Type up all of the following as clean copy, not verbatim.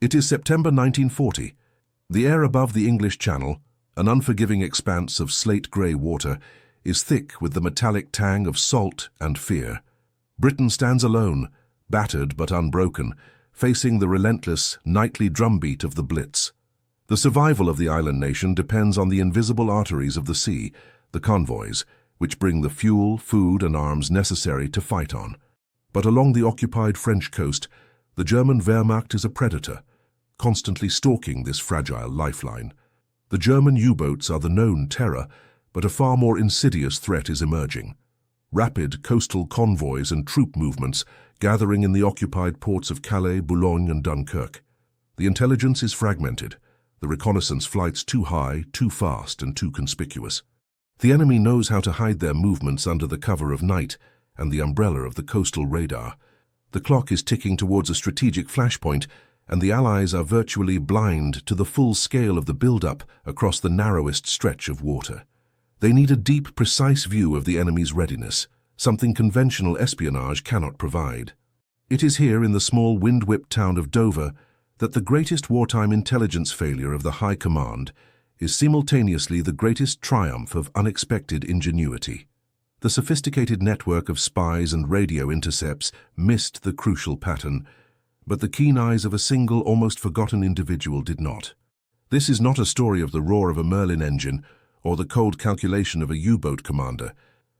It is September 1940. The air above the English Channel, an unforgiving expanse of slate-grey water, is thick with the metallic tang of salt and fear. Britain stands alone, battered but unbroken, facing the relentless, nightly drumbeat of the Blitz. The survival of the island nation depends on the invisible arteries of the sea, the convoys, which bring the fuel, food and arms necessary to fight on. But along the occupied French coast, the German Wehrmacht is a predator, constantly stalking this fragile lifeline. The German U-boats are the known terror, but a far more insidious threat is emerging. Rapid coastal convoys and troop movements gathering in the occupied ports of Calais, Boulogne and Dunkirk. The intelligence is fragmented, the reconnaissance flights too high, too fast and too conspicuous. The enemy knows how to hide their movements under the cover of night and the umbrella of the coastal radar. The clock is ticking towards a strategic flashpoint, and the Allies are virtually blind to the full scale of the build-up across the narrowest stretch of water. They need a deep, precise view of the enemy's readiness, something conventional espionage cannot provide. It is here in the small wind-whipped town of Dover that the greatest wartime intelligence failure of the High Command is simultaneously the greatest triumph of unexpected ingenuity. The sophisticated network of spies and radio intercepts missed the crucial pattern, but the keen eyes of a single, almost forgotten individual did not. This is not a story of the roar of a Merlin engine or the cold calculation of a U-boat commander.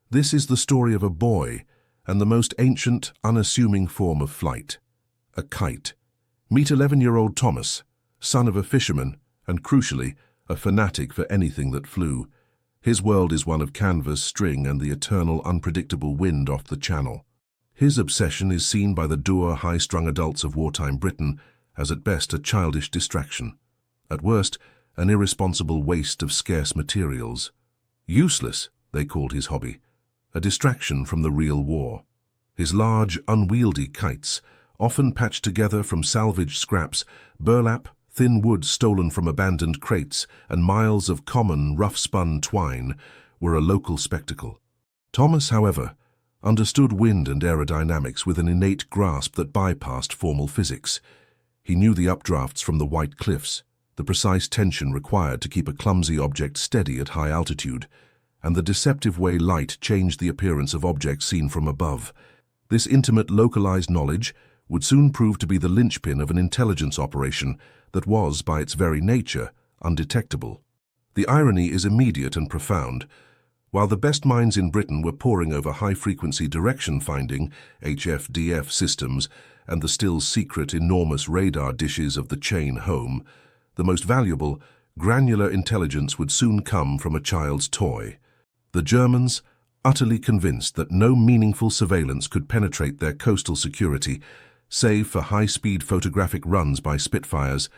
This is the story of a boy and the most ancient, unassuming form of flight, a kite. Meet 11-year-old Thomas, son of a fisherman and, crucially, a fanatic for anything that flew. His world is one of canvas, string and the eternal, unpredictable wind off the channel. His obsession is seen by the dour, high-strung adults of wartime Britain as at best a childish distraction, at worst an irresponsible waste of scarce materials. Useless, they called his hobby, a distraction from the real war. His large, unwieldy kites, often patched together from salvaged scraps, burlap, thin wood stolen from abandoned crates, and miles of common, rough-spun twine, were a local spectacle. Thomas, however, understood wind and aerodynamics with an innate grasp that bypassed formal physics. He knew the updrafts from the white cliffs, the precise tension required to keep a clumsy object steady at high altitude, and the deceptive way light changed the appearance of objects seen from above. This intimate, localized knowledge would soon prove to be the linchpin of an intelligence operation that was, by its very nature, undetectable. The irony is immediate and profound. While the best minds in Britain were poring over high-frequency direction-finding (HFDF) systems and the still secret enormous radar dishes of the chain home, the most valuable, granular intelligence would soon come from a child's toy. The Germans, utterly convinced that no meaningful surveillance could penetrate their coastal security, save for high-speed photographic runs by Spitfires,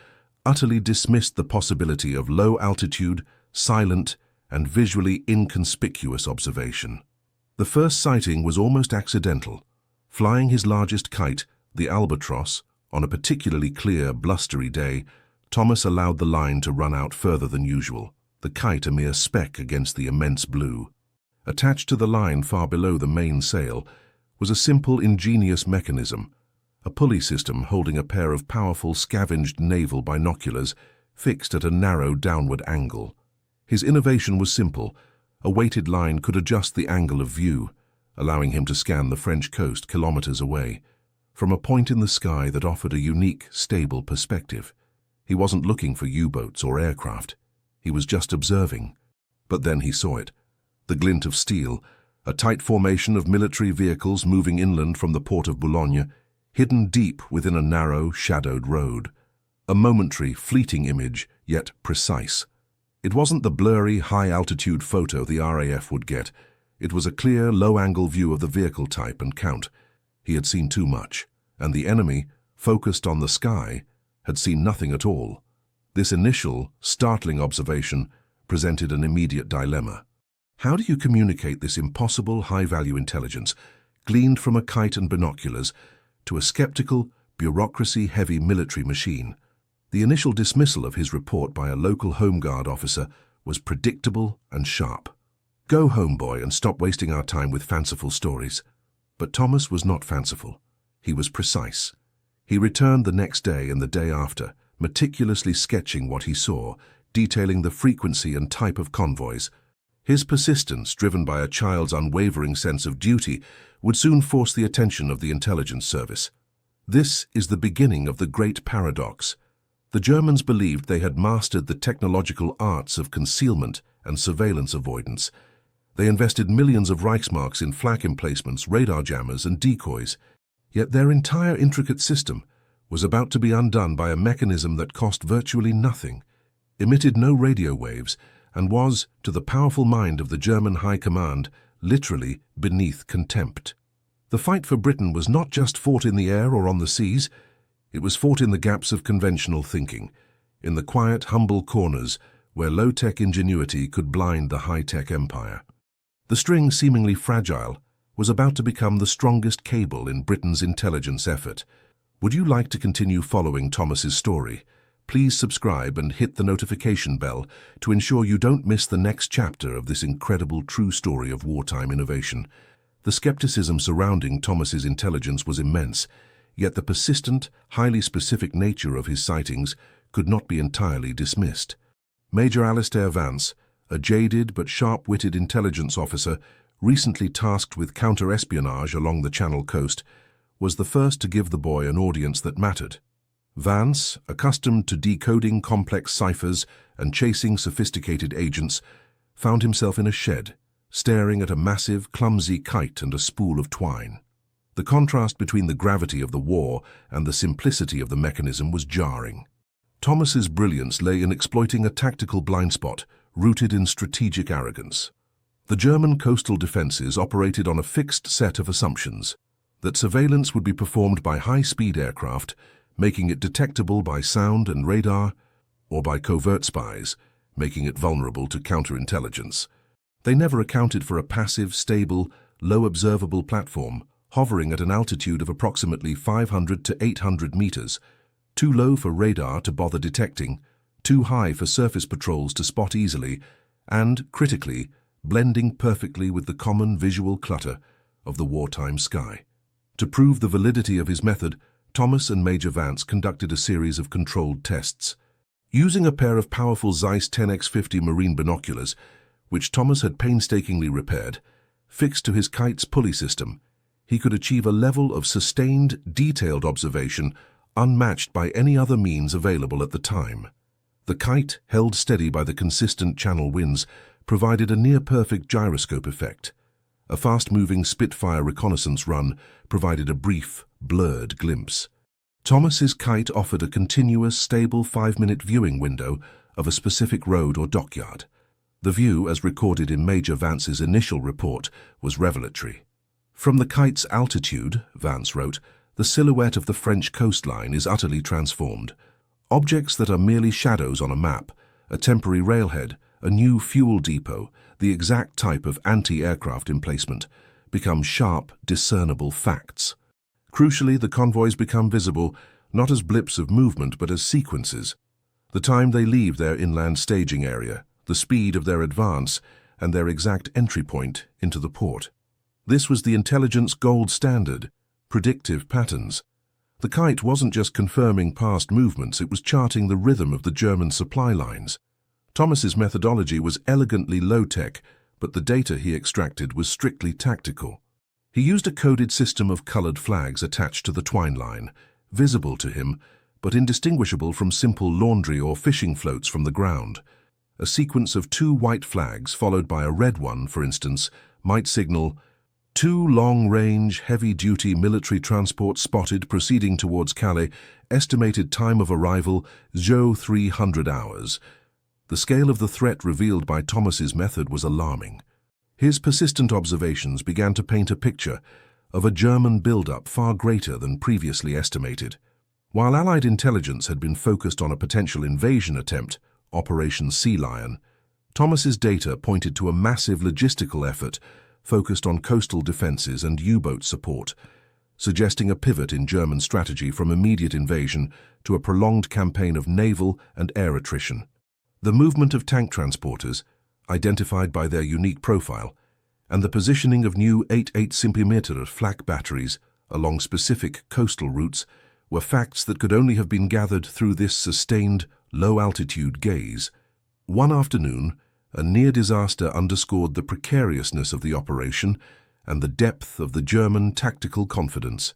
utterly dismissed the possibility of low-altitude, silent, and visually inconspicuous observation. The first sighting was almost accidental. Flying his largest kite, the Albatross, on a particularly clear, blustery day, Thomas allowed the line to run out further than usual, the kite a mere speck against the immense blue. Attached to the line far below the mainsail was a simple, ingenious mechanism, a pulley system holding a pair of powerful, scavenged naval binoculars fixed at a narrow downward angle. His innovation was simple. A weighted line could adjust the angle of view, allowing him to scan the French coast kilometers away, from a point in the sky that offered a unique, stable perspective. He wasn't looking for U-boats or aircraft. He was just observing. But then he saw it. The glint of steel, a tight formation of military vehicles moving inland from the port of Boulogne, hidden deep within a narrow, shadowed road. A momentary, fleeting image, yet precise. It wasn't the blurry, high-altitude photo the RAF would get. It was a clear, low-angle view of the vehicle type and count. He had seen too much, and the enemy, focused on the sky, had seen nothing at all. This initial, startling observation presented an immediate dilemma. How do you communicate this impossible, high-value intelligence, gleaned from a kite and binoculars, to a skeptical, bureaucracy-heavy military machine? The initial dismissal of his report by a local Home Guard officer was predictable and sharp. "Go home, boy, and stop wasting our time with fanciful stories." But Thomas was not fanciful. He was precise. He returned the next day and the day after, meticulously sketching what he saw, detailing the frequency and type of convoys. His persistence, driven by a child's unwavering sense of duty, would soon force the attention of the intelligence service. This is the beginning of the great paradox. The Germans believed they had mastered the technological arts of concealment and surveillance avoidance. They invested millions of Reichsmarks in flak emplacements, radar jammers, and decoys. Yet their entire intricate system was about to be undone by a mechanism that cost virtually nothing, emitted no radio waves, and was, to the powerful mind of the German High Command, literally beneath contempt. The fight for Britain was not just fought in the air or on the seas, it was fought in the gaps of conventional thinking, in the quiet, humble corners where low-tech ingenuity could blind the high-tech empire. The string, seemingly fragile, was about to become the strongest cable in Britain's intelligence effort. Would you like to continue following Thomas's story? Please subscribe and hit the notification bell to ensure you don't miss the next chapter of this incredible true story of wartime innovation. The skepticism surrounding Thomas's intelligence was immense, yet the persistent, highly specific nature of his sightings could not be entirely dismissed. Major Alistair Vance, a jaded but sharp-witted intelligence officer recently tasked with counter-espionage along the Channel coast, was the first to give the boy an audience that mattered. Vance, accustomed to decoding complex ciphers and chasing sophisticated agents, found himself in a shed, staring at a massive, clumsy kite and a spool of twine. The contrast between the gravity of the war and the simplicity of the mechanism was jarring. Thomas's brilliance lay in exploiting a tactical blind spot rooted in strategic arrogance. The German coastal defenses operated on a fixed set of assumptions: that surveillance would be performed by high-speed aircraft, making it detectable by sound and radar, or by covert spies, making it vulnerable to counterintelligence. They never accounted for a passive, stable, low-observable platform hovering at an altitude of approximately 500 to 800 meters, too low for radar to bother detecting, too high for surface patrols to spot easily, and, critically, blending perfectly with the common visual clutter of the wartime sky. To prove the validity of his method, Thomas and Major Vance conducted a series of controlled tests. Using a pair of powerful Zeiss 10x50 marine binoculars, which Thomas had painstakingly repaired, fixed to his kite's pulley system, he could achieve a level of sustained, detailed observation unmatched by any other means available at the time. The kite, held steady by the consistent channel winds, provided a near-perfect gyroscope effect. A fast-moving Spitfire reconnaissance run provided a brief, blurred glimpse. Thomas's kite offered a continuous, stable 5-minute viewing window of a specific road or dockyard. The view, as recorded in Major Vance's initial report, was revelatory. From the kite's altitude, Vance wrote, the silhouette of the French coastline is utterly transformed. Objects that are merely shadows on a map, a temporary railhead, a new fuel depot, the exact type of anti-aircraft emplacement, become sharp, discernible facts. Crucially, the convoys become visible not as blips of movement but as sequences. The time they leave their inland staging area, the speed of their advance, and their exact entry point into the port. This was the intelligence gold standard, predictive patterns. The kite wasn't just confirming past movements, it was charting the rhythm of the German supply lines. Thomas's methodology was elegantly low-tech, but the data he extracted was strictly tactical. He used a coded system of colored flags attached to the twine line, visible to him, but indistinguishable from simple laundry or fishing floats from the ground. A sequence of 2 white flags, followed by a red one, for instance, might signal 2 long-range, heavy-duty military transports spotted proceeding towards Calais, estimated time of arrival 0300 hours. The scale of the threat revealed by Thomas's method was alarming. His persistent observations began to paint a picture of a German build-up far greater than previously estimated. While Allied intelligence had been focused on a potential invasion attempt, Operation Sea Lion, Thomas's data pointed to a massive logistical effort focused on coastal defenses and U-boat support, suggesting a pivot in German strategy from immediate invasion to a prolonged campaign of naval and air attrition. The movement of tank transporters, identified by their unique profile, and the positioning of new 88 cm flak batteries along specific coastal routes were facts that could only have been gathered through this sustained, low-altitude gaze. One afternoon, a near disaster underscored the precariousness of the operation and the depth of the German tactical confidence.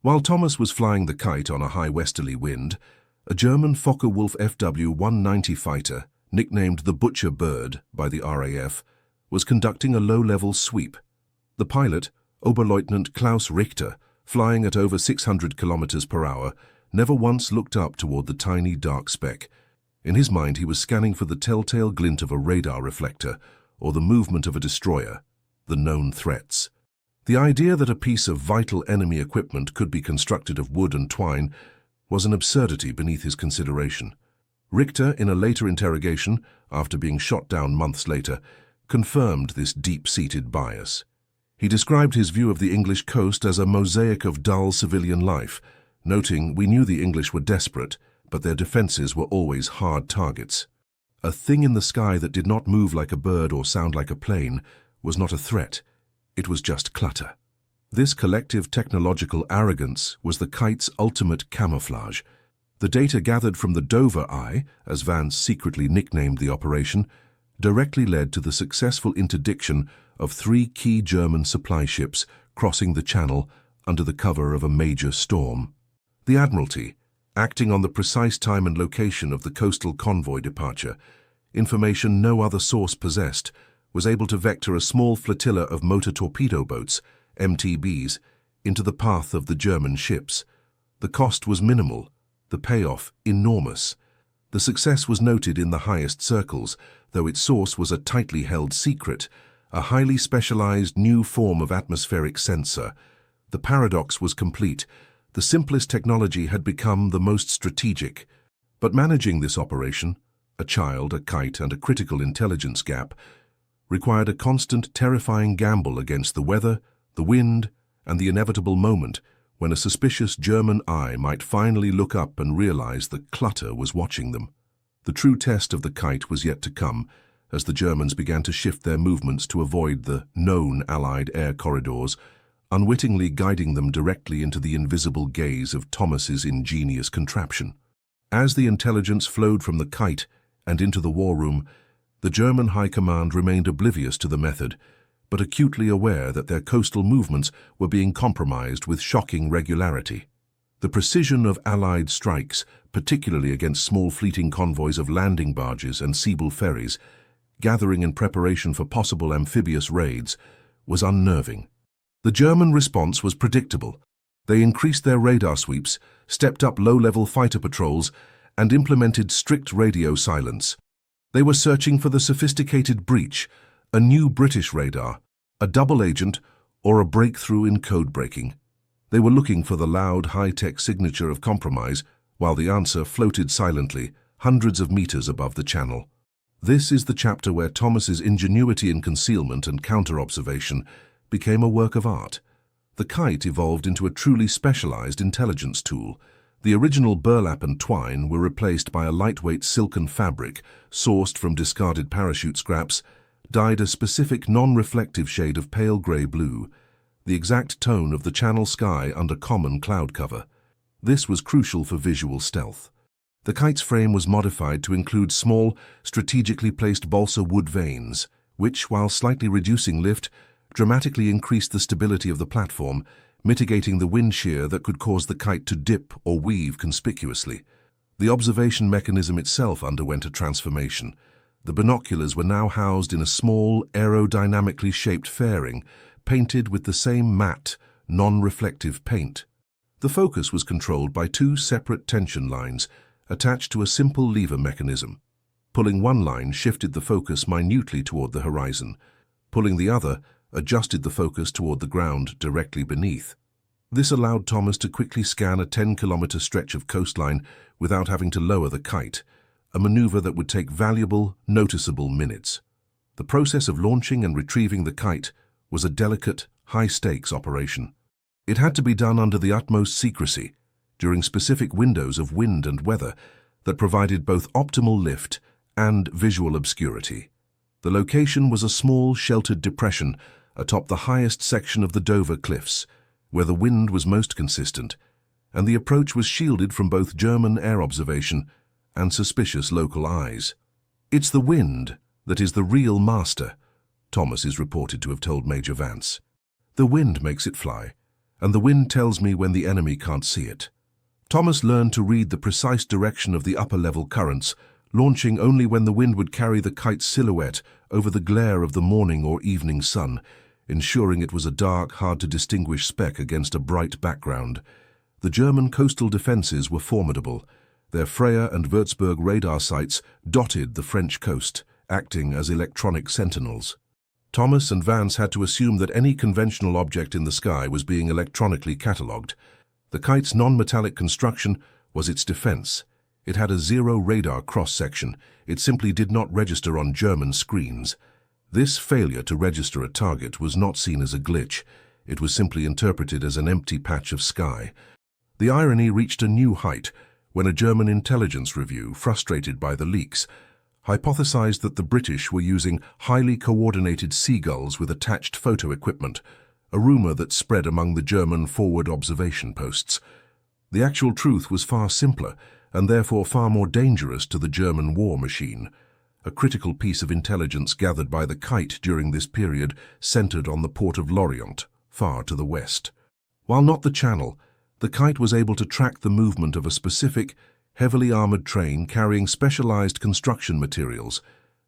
While Thomas was flying the Kite on a high westerly wind, a German Focke-Wulf FW-190 fighter, nicknamed the Butcher Bird by the RAF, was conducting a low-level sweep. The pilot, Oberleutnant Klaus Richter, flying at over 600 kilometers per hour, never once looked up toward the tiny dark speck. In his mind, he was scanning for the telltale glint of a radar reflector or the movement of a destroyer, the known threats. The idea that a piece of vital enemy equipment could be constructed of wood and twine was an absurdity beneath his consideration. Richter, in a later interrogation, after being shot down months later, confirmed this deep-seated bias. He described his view of the English coast as a mosaic of dull civilian life, noting, "We knew the English were desperate, but their defenses were always hard targets. A thing in the sky that did not move like a bird or sound like a plane was not a threat. It was just clutter." This collective technological arrogance was the Kite's ultimate camouflage. The data gathered from the Dover Eye, as Vance secretly nicknamed the operation, directly led to the successful interdiction of 3 key German supply ships crossing the Channel under the cover of a major storm. The Admiralty, acting on the precise time and location of the coastal convoy departure, information no other source possessed, was able to vector a small flotilla of motor torpedo boats, MTBs, into the path of the German ships. The cost was minimal, the payoff enormous. The success was noted in the highest circles, though its source was a tightly held secret, a highly specialized new form of atmospheric sensor. The paradox was complete. The simplest technology had become the most strategic. But managing this operation, a child, a kite, and a critical intelligence gap, required a constant, terrifying gamble against the weather, the wind, and the inevitable moment when a suspicious German eye might finally look up and realize that clutter was watching them. The true test of the Kite was yet to come, as the Germans began to shift their movements to avoid the known Allied air corridors, unwittingly guiding them directly into the invisible gaze of Thomas's ingenious contraption. As the intelligence flowed from the Kite and into the war room, the German High Command remained oblivious to the method, but acutely aware that their coastal movements were being compromised with shocking regularity. The precision of Allied strikes, particularly against small fleeting convoys of landing barges and Seabull ferries, gathering in preparation for possible amphibious raids, was unnerving. The German response was predictable. They increased their radar sweeps, stepped up low-level fighter patrols, and implemented strict radio silence. They were searching for the sophisticated breach, a new British radar, a double agent, or a breakthrough in code breaking. They were looking for the loud, high-tech signature of compromise, while the answer floated silently, hundreds of meters above the Channel. This is the chapter where Thomas's ingenuity in concealment and counter-observation became a work of art. The Kite evolved into a truly specialized intelligence tool. The original burlap and twine were replaced by a lightweight silken fabric, sourced from discarded parachute scraps, dyed a specific non-reflective shade of pale grey blue, the exact tone of the Channel sky under common cloud cover. This was crucial for visual stealth. The Kite's frame was modified to include small, strategically placed balsa wood vanes, which, while slightly reducing lift, dramatically increased the stability of the platform, mitigating the wind shear that could cause the Kite to dip or weave conspicuously. The observation mechanism itself underwent a transformation. The binoculars were now housed in a small, aerodynamically shaped fairing, painted with the same matte, non-reflective paint. The focus was controlled by 2 separate tension lines attached to a simple lever mechanism. Pulling one line shifted the focus minutely toward the horizon. Pulling the other adjusted the focus toward the ground directly beneath. This allowed Thomas to quickly scan a 10-kilometer stretch of coastline without having to lower the Kite, a maneuver that would take valuable, noticeable minutes. The process of launching and retrieving the Kite was a delicate, high-stakes operation. It had to be done under the utmost secrecy, during specific windows of wind and weather that provided both optimal lift and visual obscurity. The location was a small, sheltered depression atop the highest section of the Dover Cliffs, where the wind was most consistent and the approach was shielded from both German air observation and suspicious local eyes. "It's the wind that is the real master," Thomas is reported to have told Major Vance. "The wind makes it fly, and the wind tells me when the enemy can't see it." Thomas learned to read the precise direction of the upper-level currents, launching only when the wind would carry the kite's silhouette over the glare of the morning or evening sun, ensuring it was a dark, hard-to-distinguish speck against a bright background. The German coastal defences were formidable. Their Freya and Würzburg radar sites dotted the French coast, acting as electronic sentinels. Thomas and Vance had to assume that any conventional object in the sky was being electronically catalogued. The kite's non-metallic construction was its defense. It had a zero radar cross-section. It simply did not register on German screens. This failure to register a target was not seen as a glitch. It was simply interpreted as an empty patch of sky. The irony reached a new height when a German intelligence review, frustrated by the leaks, hypothesized that the British were using highly coordinated seagulls with attached photo equipment, a rumor that spread among the German forward observation posts. The actual truth was far simpler and therefore far more dangerous to the German war machine. A critical piece of intelligence gathered by the Kite during this period centered on the port of Lorient, far to the west. While not the Channel, the Kite was able to track the movement of a specific, heavily armored train carrying specialized construction materials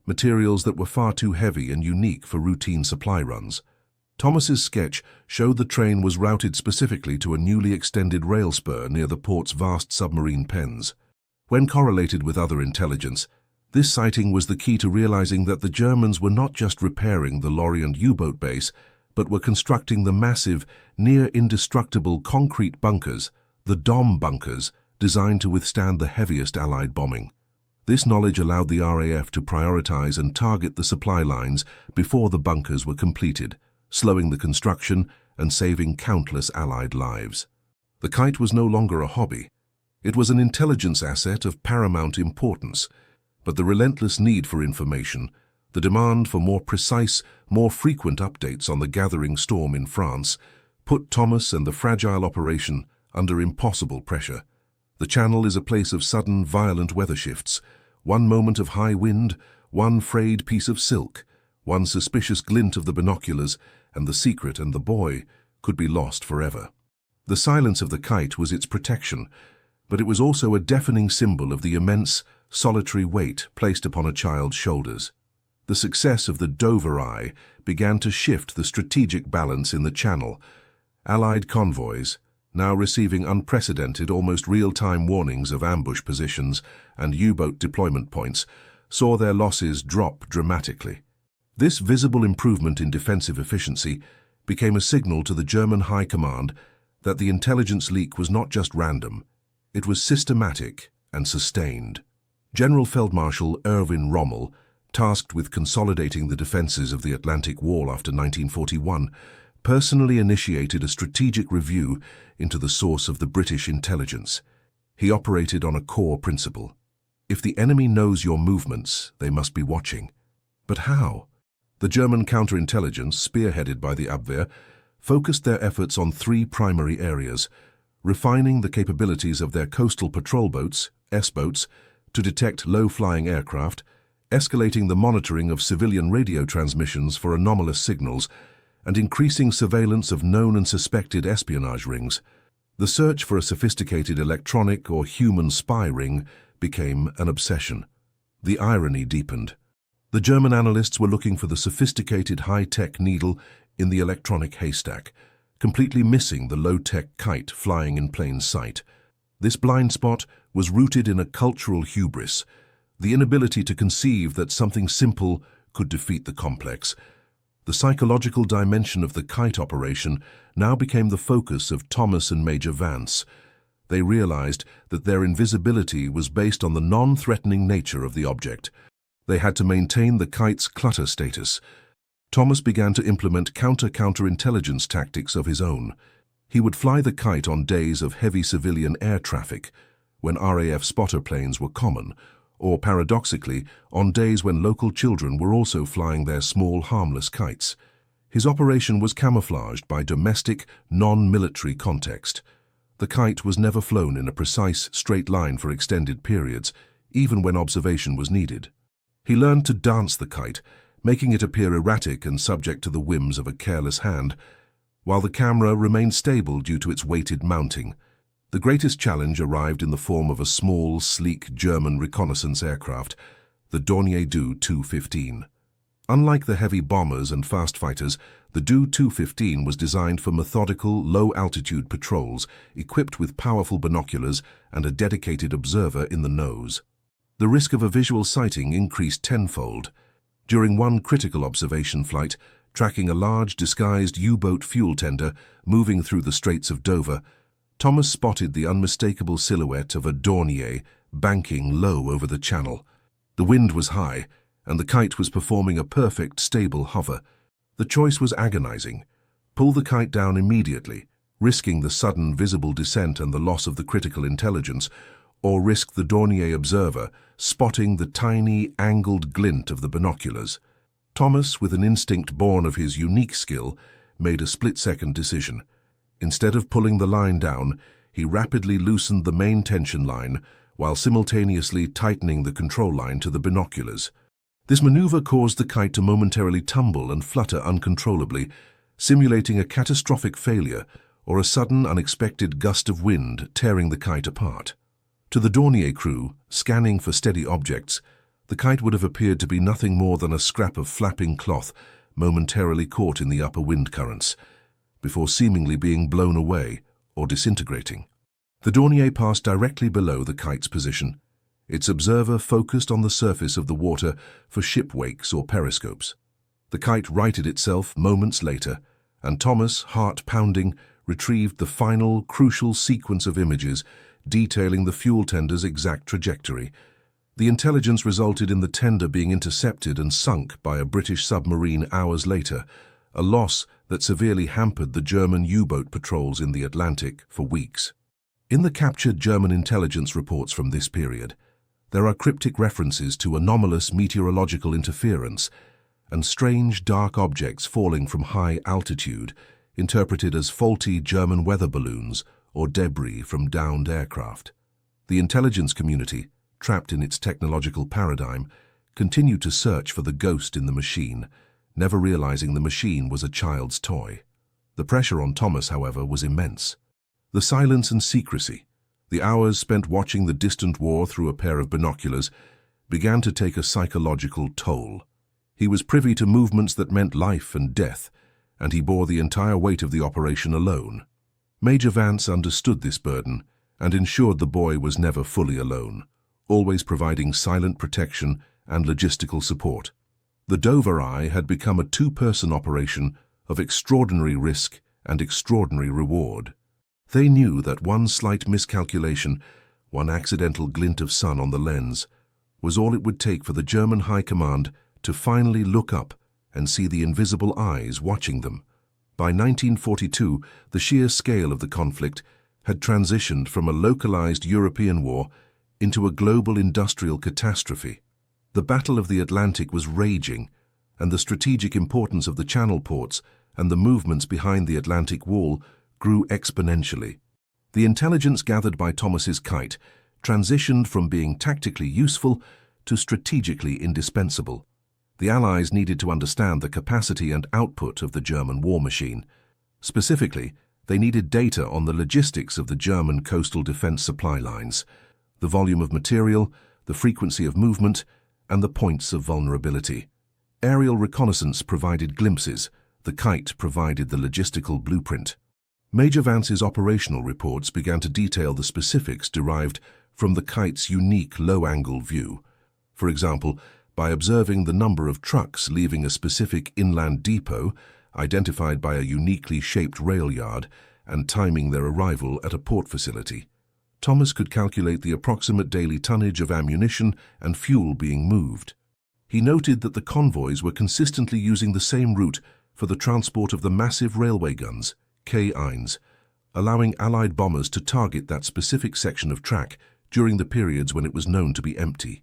that were far too heavy and unique for routine supply runs. Thomas's sketch showed the train was routed specifically to a newly extended rail spur near the port's vast submarine pens. When correlated with other intelligence, this sighting was the key to realizing that the Germans were not just repairing the Lorient U-boat base, but were constructing the massive, near-indestructible concrete bunkers, the Dom bunkers, designed to withstand the heaviest Allied bombing. This knowledge allowed the RAF to prioritize and target the supply lines before the bunkers were completed, slowing the construction and saving countless Allied lives. The Kite was no longer a hobby. It was an intelligence asset of paramount importance, but the relentless need for information, the demand for more precise, more frequent updates on the gathering storm in France, put Thomas and the fragile operation under impossible pressure. The Channel is a place of sudden, violent weather shifts. One moment of high wind, one frayed piece of silk, one suspicious glint of the binoculars, and the secret and the boy could be lost forever. The silence of the Kite was its protection, but it was also a deafening symbol of the immense, solitary weight placed upon a child's shoulders. The success of the Dover Eye began to shift the strategic balance in the Channel. Allied convoys, now receiving unprecedented, almost real-time warnings of ambush positions and U-boat deployment points, saw their losses drop dramatically. This visible improvement in defensive efficiency became a signal to the German High Command that the intelligence leak was not just random, it was systematic and sustained. General Feldmarschall Erwin Rommel, tasked with consolidating the defenses of the Atlantic Wall after 1941, personally initiated a strategic review into the source of the British intelligence. He operated on a core principle. If the enemy knows your movements, they must be watching. But how? The German counterintelligence, spearheaded by the Abwehr, focused their efforts on three primary areas: refining the capabilities of their coastal patrol boats, S-boats, to detect low-flying aircraft, escalating the monitoring of civilian radio transmissions for anomalous signals, and increasing surveillance of known and suspected espionage rings. The search for a sophisticated electronic or human spy ring became an obsession. The irony deepened. The German analysts were looking for the sophisticated high-tech needle in the electronic haystack, completely missing the low-tech kite flying in plain sight. This blind spot was rooted in a cultural hubris, the inability to conceive that something simple could defeat the complex. The psychological dimension of the Kite operation now became the focus of Thomas and Major Vance. They realized that their invisibility was based on the non-threatening nature of the object. They had to maintain the Kite's clutter status. Thomas began to implement counterintelligence tactics of his own. He would fly the Kite on days of heavy civilian air traffic, when RAF spotter planes were common, or paradoxically, on days when local children were also flying their small, harmless kites. His operation was camouflaged by domestic, non-military context. The Kite was never flown in a precise, straight line for extended periods, even when observation was needed. He learned to dance the kite, making it appear erratic and subject to the whims of a careless hand, while the camera remained stable due to its weighted mounting. The greatest challenge arrived in the form of a small, sleek German reconnaissance aircraft, the Dornier Do-215. Unlike the heavy bombers and fast fighters, the Do-215 was designed for methodical, low-altitude patrols, equipped with powerful binoculars and a dedicated observer in the nose. The risk of a visual sighting increased tenfold. During one critical observation flight, tracking a large, disguised U-boat fuel tender moving through the Straits of Dover, Thomas spotted the unmistakable silhouette of a Dornier banking low over the channel. The wind was high, and the kite was performing a perfect, stable hover. The choice was agonizing. Pull the kite down immediately, risking the sudden visible descent and the loss of the critical intelligence, or risk the Dornier observer spotting the tiny, angled glint of the binoculars. Thomas, with an instinct born of his unique skill, made a split-second decision. Instead of pulling the line down, he rapidly loosened the main tension line while simultaneously tightening the control line to the binoculars. This maneuver caused the kite to momentarily tumble and flutter uncontrollably, simulating a catastrophic failure or a sudden, unexpected gust of wind tearing the kite apart. To the Dornier crew, scanning for steady objects, the kite would have appeared to be nothing more than a scrap of flapping cloth momentarily caught in the upper wind currents, before seemingly being blown away or disintegrating. The Dornier passed directly below the kite's position. Its observer focused on the surface of the water for ship wakes or periscopes. The kite righted itself moments later, and Thomas, heart pounding, retrieved the final, crucial sequence of images detailing the fuel tender's exact trajectory. The intelligence resulted in the tender being intercepted and sunk by a British submarine hours later, a loss that severely hampered the German U-boat patrols in the Atlantic for weeks. In the captured German intelligence reports from this period, there are cryptic references to anomalous meteorological interference and strange dark objects falling from high altitude, interpreted as faulty German weather balloons or debris from downed aircraft. The intelligence community, trapped in its technological paradigm, continued to search for the ghost in the machine, never realizing the machine was a child's toy. The pressure on Thomas, however, was immense. The silence and secrecy, the hours spent watching the distant war through a pair of binoculars, began to take a psychological toll. He was privy to movements that meant life and death, and he bore the entire weight of the operation alone. Major Vance understood this burden and ensured the boy was never fully alone, always providing silent protection and logistical support. The Dover Eye had become a two-person operation of extraordinary risk and extraordinary reward. They knew that one slight miscalculation, one accidental glint of sun on the lens, was all it would take for the German High Command to finally look up and see the invisible eyes watching them. By 1942, the sheer scale of the conflict had transitioned from a localized European war into a global industrial catastrophe. The Battle of the Atlantic was raging, and the strategic importance of the channel ports and the movements behind the Atlantic Wall grew exponentially. The intelligence gathered by Thomas's kite transitioned from being tactically useful to strategically indispensable. The Allies needed to understand the capacity and output of the German war machine. Specifically, they needed data on the logistics of the German coastal defense supply lines, the volume of material, the frequency of movement, and the points of vulnerability. Aerial reconnaissance provided glimpses, the kite provided the logistical blueprint. Major Vance's operational reports began to detail the specifics derived from the kite's unique low-angle view. For example, by observing the number of trucks leaving a specific inland depot, identified by a uniquely shaped rail yard, and timing their arrival at a port facility, Thomas could calculate the approximate daily tonnage of ammunition and fuel being moved. He noted that the convoys were consistently using the same route for the transport of the massive railway guns, K-1s, allowing Allied bombers to target that specific section of track during the periods when it was known to be empty.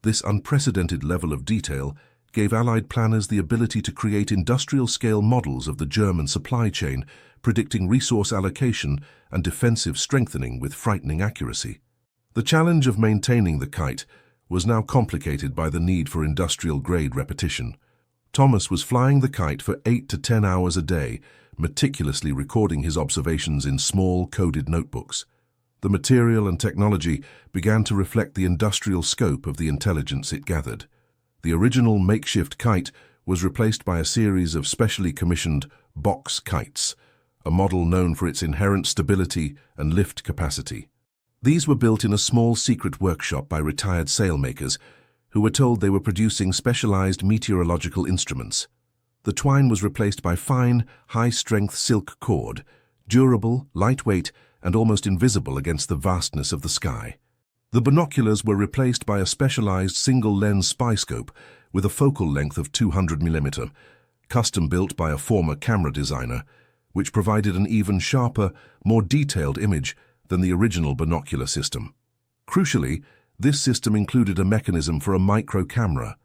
This unprecedented level of detail gave Allied planners the ability to create industrial-scale models of the German supply chain, predicting resource allocation and defensive strengthening with frightening accuracy. The challenge of maintaining the Kite was now complicated by the need for industrial-grade repetition. Thomas was flying the Kite for 8 to 10 hours a day, meticulously recording his observations in small, coded notebooks. The material and technology began to reflect the industrial scope of the intelligence it gathered. The original makeshift Kite was replaced by a series of specially commissioned box kites, a model known for its inherent stability and lift capacity. These were built in a small secret workshop by retired sailmakers who were told they were producing specialized meteorological instruments. The twine was replaced by fine, high-strength silk cord, durable, lightweight, and almost invisible against the vastness of the sky. The binoculars were replaced by a specialized single-lens spyscope with a focal length of 200 mm, custom-built by a former camera designer, which provided an even sharper, more detailed image than the original binocular system. Crucially, this system included a mechanism for a micro-camera,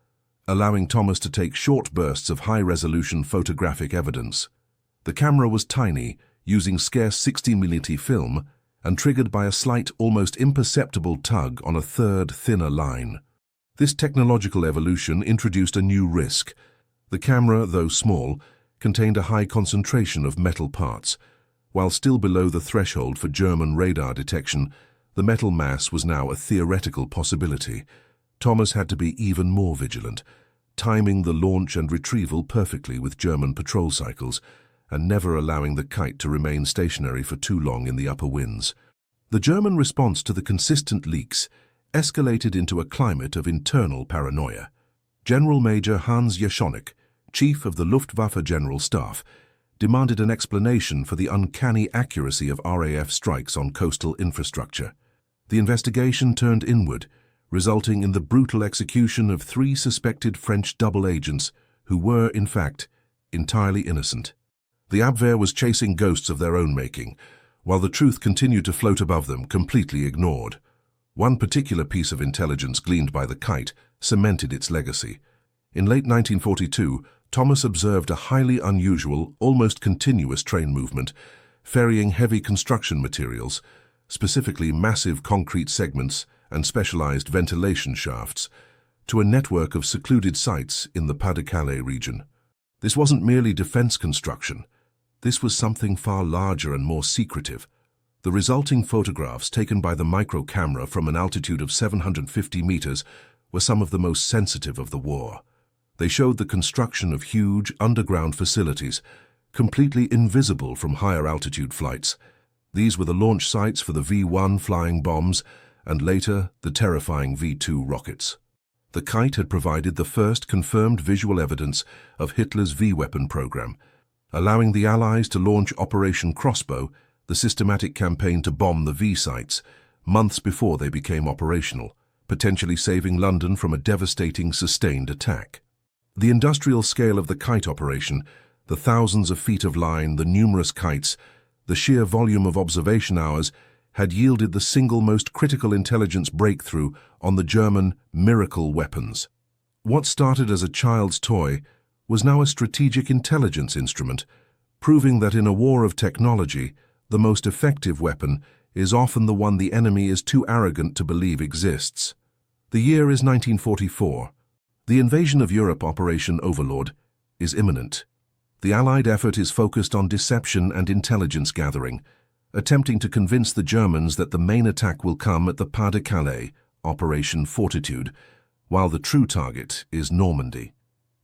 allowing Thomas to take short bursts of high-resolution photographic evidence. The camera was tiny, using scarce 60mm film, and triggered by a slight, almost imperceptible tug on a third, thinner line. This technological evolution introduced a new risk. The camera, though small, contained a high concentration of metal parts. While still below the threshold for German radar detection, the metal mass was now a theoretical possibility. Thomas had to be even more vigilant, timing the launch and retrieval perfectly with German patrol cycles, and never allowing the Kite to remain stationary for too long in the upper winds. The German response to the consistent leaks escalated into a climate of internal paranoia. General Major Hans Jeschonek, Chief of the Luftwaffe General Staff, demanded an explanation for the uncanny accuracy of RAF strikes on coastal infrastructure. The investigation turned inward, resulting in the brutal execution of 3 suspected French double agents who were, in fact, entirely innocent. The Abwehr was chasing ghosts of their own making, while the truth continued to float above them, completely ignored. One particular piece of intelligence gleaned by the Kite cemented its legacy. In late 1942, Thomas observed a highly unusual, almost continuous train movement, ferrying heavy construction materials, specifically massive concrete segments and specialized ventilation shafts, to a network of secluded sites in the Pas-de-Calais region. This wasn't merely defense construction. This was something far larger and more secretive. The resulting photographs taken by the micro-camera from an altitude of 750 meters were some of the most sensitive of the war. They showed the construction of huge underground facilities, completely invisible from higher altitude flights. These were the launch sites for the V-1 flying bombs and later the terrifying V-2 rockets. The Kite had provided the first confirmed visual evidence of Hitler's V-weapon program, allowing the Allies to launch Operation Crossbow, the systematic campaign to bomb the V sites, months before they became operational, potentially saving London from a devastating sustained attack. The industrial scale of the Kite operation, the thousands of feet of line, the numerous kites, the sheer volume of observation hours, had yielded the single most critical intelligence breakthrough on the German miracle weapons. What started as a child's toy was now a strategic intelligence instrument, proving that in a war of technology, the most effective weapon is often the one the enemy is too arrogant to believe exists. The year is 1944. The invasion of Europe, Operation Overlord, is imminent. The Allied effort is focused on deception and intelligence gathering, attempting to convince the Germans that the main attack will come at the Pas-de-Calais, Operation Fortitude, while the true target is Normandy.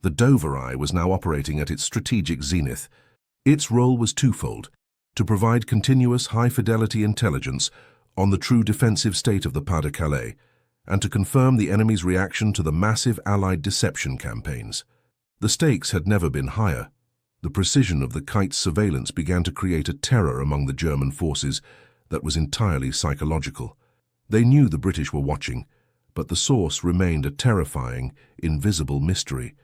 The Dover Eye was now operating at its strategic zenith. Its role was twofold: to provide continuous high-fidelity intelligence on the true defensive state of the Pas-de-Calais, and to confirm the enemy's reaction to the massive Allied deception campaigns. The stakes had never been higher. The precision of the Kite's surveillance began to create a terror among the German forces that was entirely psychological. They knew the British were watching, but the source remained a terrifying, invisible mystery.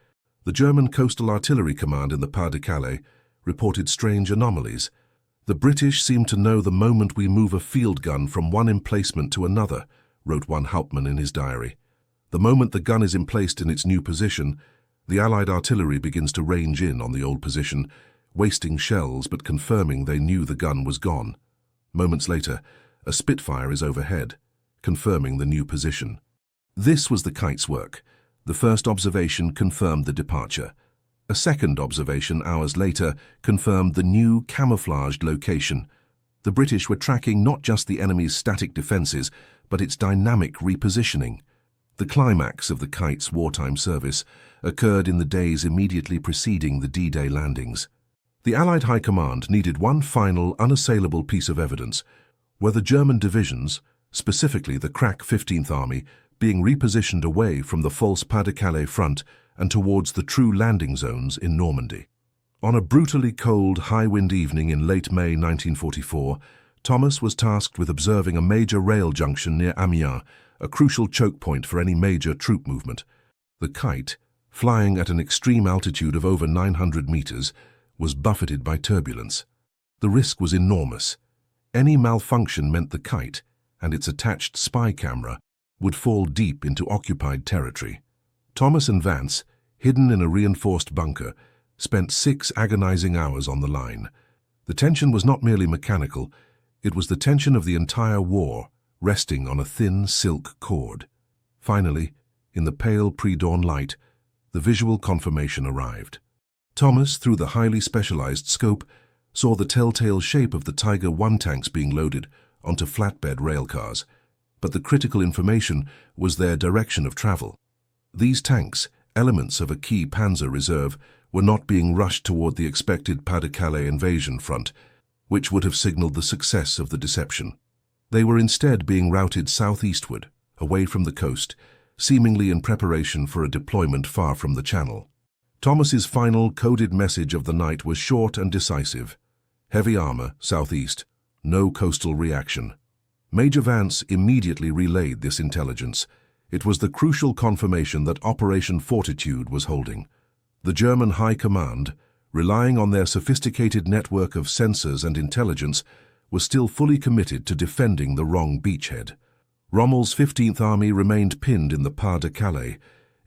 The German Coastal Artillery Command in the Pas-de-Calais reported strange anomalies. "The British seem to know the moment we move a field gun from one emplacement to another," wrote one Hauptmann in his diary. "The moment the gun is emplaced in its new position, The Allied artillery begins to range in on the old position, wasting shells but confirming they knew the gun was gone. Moments later, a Spitfire is overhead, confirming the new position. This was the Kite's work. The first observation confirmed the departure. A second observation hours later confirmed the new camouflaged location. The British were tracking not just the enemy's static defences, but its dynamic repositioning. The climax of the Kite's wartime service occurred in the days immediately preceding the D-Day landings. The Allied High Command needed one final, unassailable piece of evidence: were the German divisions, specifically the crack 15th Army, being repositioned away from the false Pas-de-Calais front and towards the true landing zones in Normandy. On a brutally cold, high-wind evening in late May 1944, Thomas was tasked with observing a major rail junction near Amiens, a crucial choke point for any major troop movement. The Kite, flying at an extreme altitude of over 900 meters, was buffeted by turbulence. The risk was enormous. Any malfunction meant the Kite, and its attached spy camera, would fall deep into occupied territory. Thomas and Vance, hidden in a reinforced bunker, spent 6 agonizing hours on the line. The tension was not merely mechanical, it was the tension of the entire war, resting on a thin silk cord. Finally, in the pale pre-dawn light, the visual confirmation arrived. Thomas, through the highly specialized scope, saw the telltale shape of the Tiger I tanks being loaded onto flatbed railcars, but the critical information was their direction of travel. These tanks, elements of a key panzer reserve, were not being rushed toward the expected Pas-de-Calais invasion front, which would have signaled the success of the deception. They were instead being routed southeastward, away from the coast, seemingly in preparation for a deployment far from the Channel. Thomas's final coded message of the night was short and decisive: heavy armor, southeast, no coastal reaction. Major Vance immediately relayed this intelligence. It was the crucial confirmation that Operation Fortitude was holding. The German High Command, relying on their sophisticated network of sensors and intelligence, was still fully committed to defending the wrong beachhead. Rommel's 15th Army remained pinned in the Pas-de-Calais,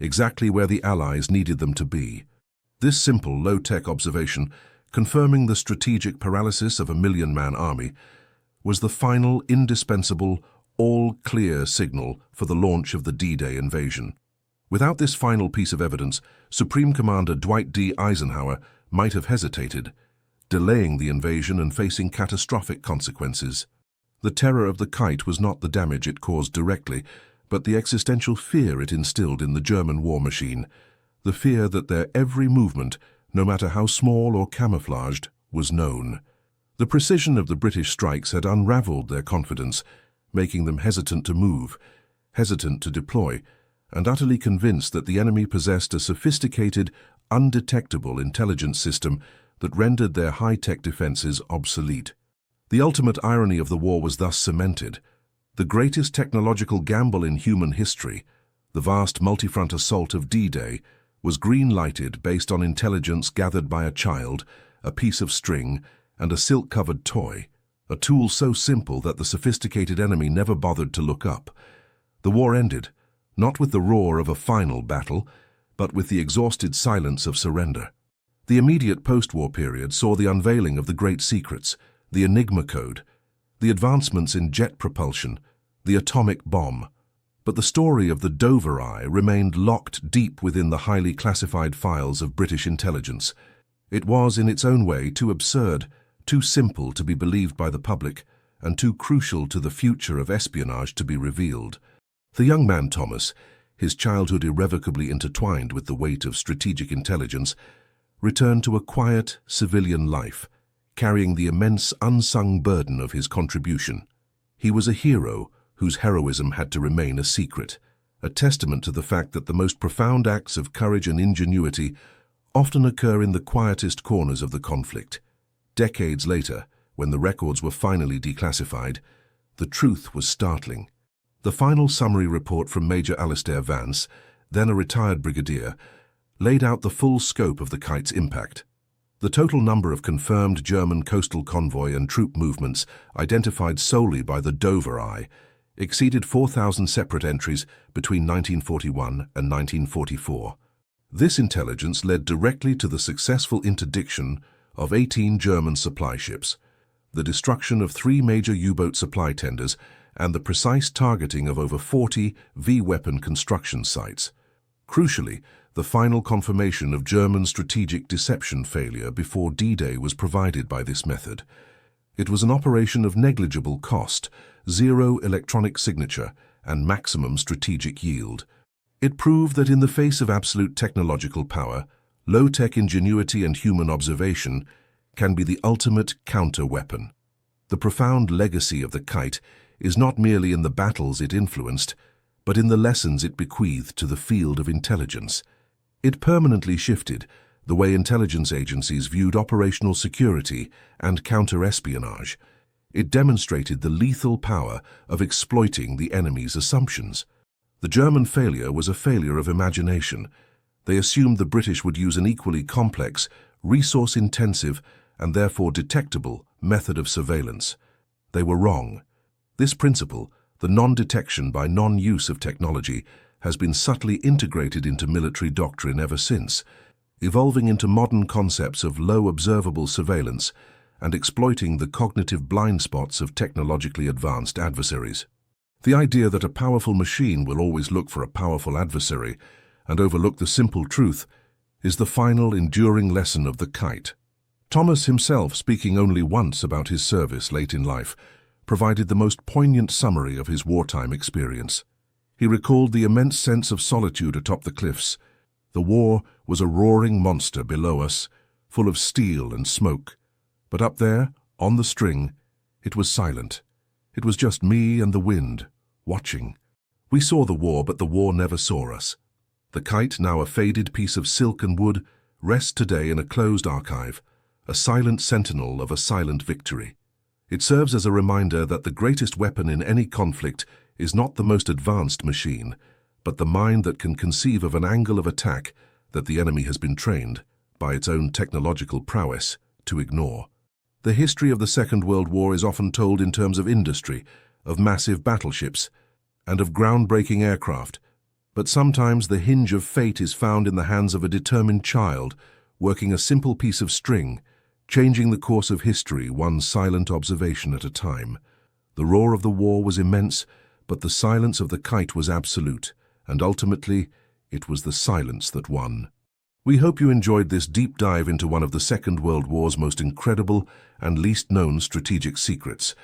exactly where the Allies needed them to be. This simple, low-tech observation, confirming the strategic paralysis of a million-man army, was the final, indispensable, all-clear signal for the launch of the D-Day invasion. Without this final piece of evidence, Supreme Commander Dwight D. Eisenhower might have hesitated, delaying the invasion and facing catastrophic consequences. The terror of the Kite was not the damage it caused directly, but the existential fear it instilled in the German war machine, the fear that their every movement, no matter how small or camouflaged, was known. The precision of the British strikes had unraveled their confidence, making them hesitant to move, hesitant to deploy, and utterly convinced that the enemy possessed a sophisticated, undetectable intelligence system that rendered their high-tech defenses obsolete. The ultimate irony of the war was thus cemented. The greatest technological gamble in human history, the vast multi-front assault of D-Day, was green-lighted based on intelligence gathered by a child, a piece of string, and a silk-covered toy, a tool so simple that the sophisticated enemy never bothered to look up. The war ended, not with the roar of a final battle, but with the exhausted silence of surrender. The immediate post-war period saw the unveiling of the great secrets, the Enigma code, the advancements in jet propulsion, the atomic bomb. But the story of the Dover Eye remained locked deep within the highly classified files of British intelligence. It was, in its own way, too absurd, too simple to be believed by the public, and too crucial to the future of espionage to be revealed. The young man Thomas, his childhood irrevocably intertwined with the weight of strategic intelligence, returned to a quiet, civilian life, carrying the immense unsung burden of his contribution. He was a hero whose heroism had to remain a secret, a testament to the fact that the most profound acts of courage and ingenuity often occur in the quietest corners of the conflict. Decades later, when the records were finally declassified, the truth was startling. The final summary report from Major Alistair Vance, then a retired brigadier, laid out the full scope of the Kite's impact. The total number of confirmed German coastal convoy and troop movements identified solely by the Dover Eye exceeded 4,000 separate entries between 1941 and 1944. This intelligence led directly to the successful interdiction of 18 German supply ships, the destruction of 3 major U-boat supply tenders, and the precise targeting of over 40 V-weapon construction sites. Crucially, the final confirmation of German strategic deception failure before D-Day was provided by this method. It was an operation of negligible cost, zero electronic signature, and maximum strategic yield. It proved that in the face of absolute technological power, low-tech ingenuity and human observation can be the ultimate counter-weapon. The profound legacy of the Kite is not merely in the battles it influenced, but in the lessons it bequeathed to the field of intelligence. It permanently shifted the way intelligence agencies viewed operational security and counter-espionage. It demonstrated the lethal power of exploiting the enemy's assumptions. The German failure was a failure of imagination. They assumed the British would use an equally complex, resource-intensive, and therefore detectable method of surveillance. They were wrong. This principle, the non-detection by non-use of technology, has been subtly integrated into military doctrine ever since, evolving into modern concepts of low observable surveillance and exploiting the cognitive blind spots of technologically advanced adversaries. The idea that a powerful machine will always look for a powerful adversary and overlook the simple truth is the final enduring lesson of the Kite. Thomas himself, speaking only once about his service late in life, provided the most poignant summary of his wartime experience. He recalled the immense sense of solitude atop the cliffs. The war was a roaring monster below us, full of steel and smoke. But up there, on the string, it was silent. It was just me and the wind, watching. We saw the war, but the war never saw us. The Kite, now a faded piece of silk and wood, rests today in a closed archive, a silent sentinel of a silent victory. It serves as a reminder that the greatest weapon in any conflict is not the most advanced machine, but the mind that can conceive of an angle of attack that the enemy has been trained, by its own technological prowess, to ignore. The history of the Second World War is often told in terms of industry, of massive battleships, and of groundbreaking aircraft, but sometimes the hinge of fate is found in the hands of a determined child, working a simple piece of string, changing the course of history one silent observation at a time. The roar of the war was immense, but the silence of the Kite was absolute, and ultimately, it was the silence that won. We hope you enjoyed this deep dive into one of the Second World War's most incredible and least known strategic secrets.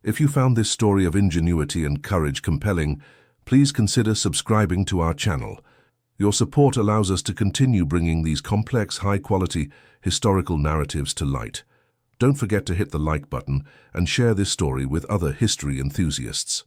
If you found this story of ingenuity and courage compelling, please consider subscribing to our channel. Your support allows us to continue bringing these complex, high-quality, historical narratives to light. Don't forget to hit the like button and share this story with other history enthusiasts.